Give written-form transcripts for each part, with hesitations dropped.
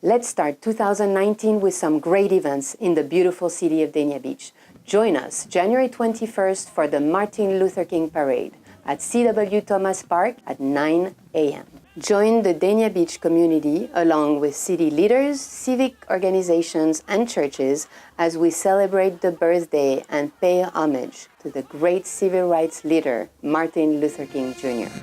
Let's start 2019 with some great events in the beautiful city of Dania Beach. Join us January 21st for the Martin Luther King Parade at C.W. Thomas Park at 9 a.m. Join the Dania Beach community along with city leaders, civic organizations, and churches as we celebrate the birthday and pay homage to the great civil rights leader, Martin Luther King Jr.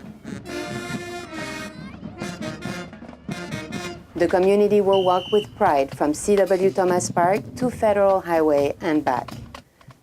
The community will walk with pride from C.W. Thomas Park to Federal Highway and back.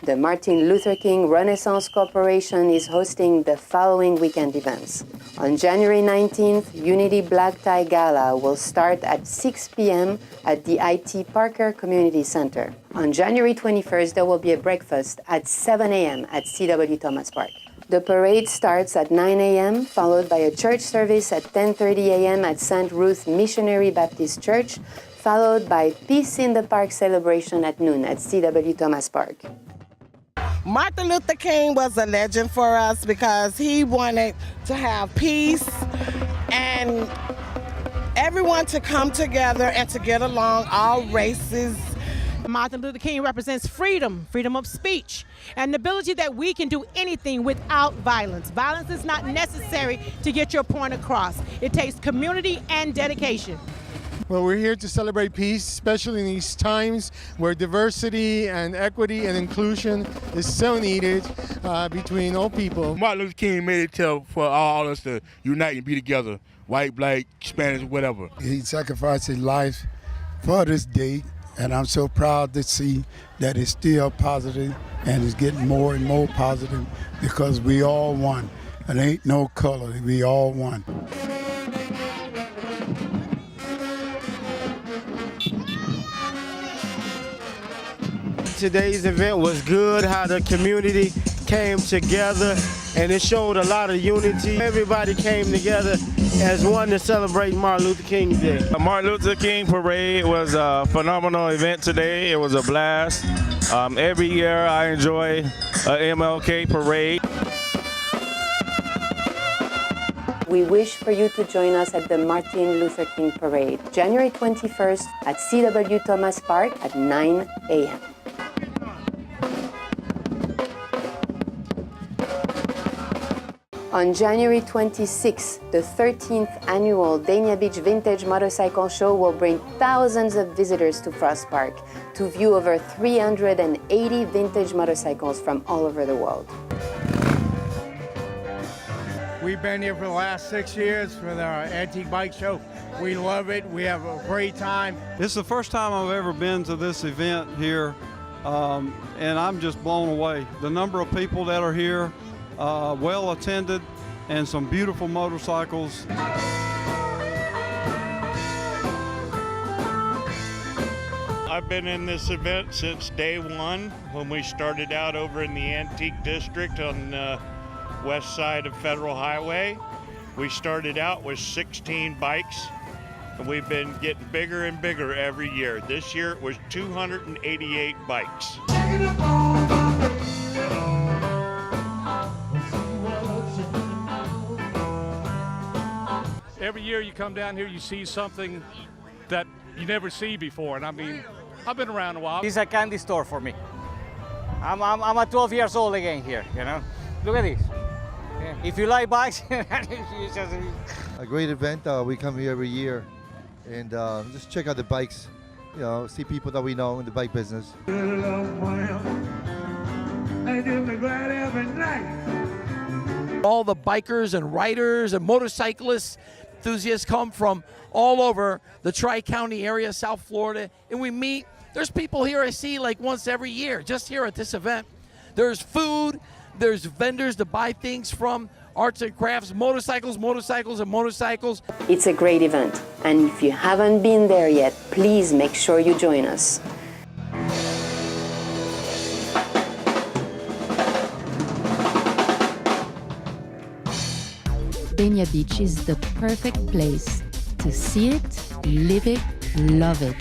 The Martin Luther King Renaissance Corporation is hosting the following weekend events. On January 19th, Unity Black Tie Gala will start at 6 p.m. at the IT Parker Community Center. On January 21st, there will be a breakfast at 7 a.m. at C.W. Thomas Park. The parade starts at 9 a.m., followed by a church service at 10:30 a.m. at St. Ruth Missionary Baptist Church, followed by Peace in the Park celebration at noon at C.W. Thomas Park. Martin Luther King was a legend for us because he wanted to have peace and everyone to come together and to get along, all races. Martin Luther King represents freedom, freedom of speech, and the ability that we can do anything without violence. Violence is not necessary to get your point across. It takes community and dedication. Well, we're here to celebrate peace, especially in these times where diversity and equity and inclusion is so needed between all people. Martin Luther King made it for all of us to unite and be together, white, black, Spanish, whatever. He sacrificed his life for this day, and I'm so proud to see that it's still positive and it's getting more and more positive because we all one. It ain't no color, we all one. Today's event was good, how the community came together, and it showed a lot of unity. Everybody came together as one to celebrate Martin Luther King Day. The Martin Luther King Parade was a phenomenal event today. It was a blast. Every year I enjoy a MLK Parade. We wish for you to join us at the Martin Luther King Parade, January 21st at C.W. Thomas Park at 9 a.m. On January 26th, the 13th annual Dania Beach Vintage Motorcycle Show will bring thousands of visitors to Frost Park to view over 380 vintage motorcycles from all over the world. We've been here for the last 6 years for our antique bike show. We love it. We have a great time. This is the first time I've ever been to this event here, and I'm just blown away. The number of people that are here, well attended, and some beautiful motorcycles. I've been in this event since day one when we started out over in the Antique District on the west side of Federal Highway. We started out with 16 bikes, and we've been getting bigger and bigger every year. This year it was 288 bikes. Every year you come down here, you see something that you never see before. And I mean, I've been around a while. It's a candy store for me. I'm a 12 years old again here, you know. Look at this. Yeah. If you like bikes, it's just a great event. We come here every year and just check out the bikes, you know, see people that we know in the bike business. All the bikers and riders and motorcyclists, enthusiasts come from all over the Tri-County area, South Florida, and we meet. There's people here I see like once every year, just here at this event. There's food, there's vendors to buy things from, arts and crafts, motorcycles, and motorcycles. It's a great event, and if you haven't been there yet, please make sure you join us. Dania Beach is the perfect place to see it, live it, love it.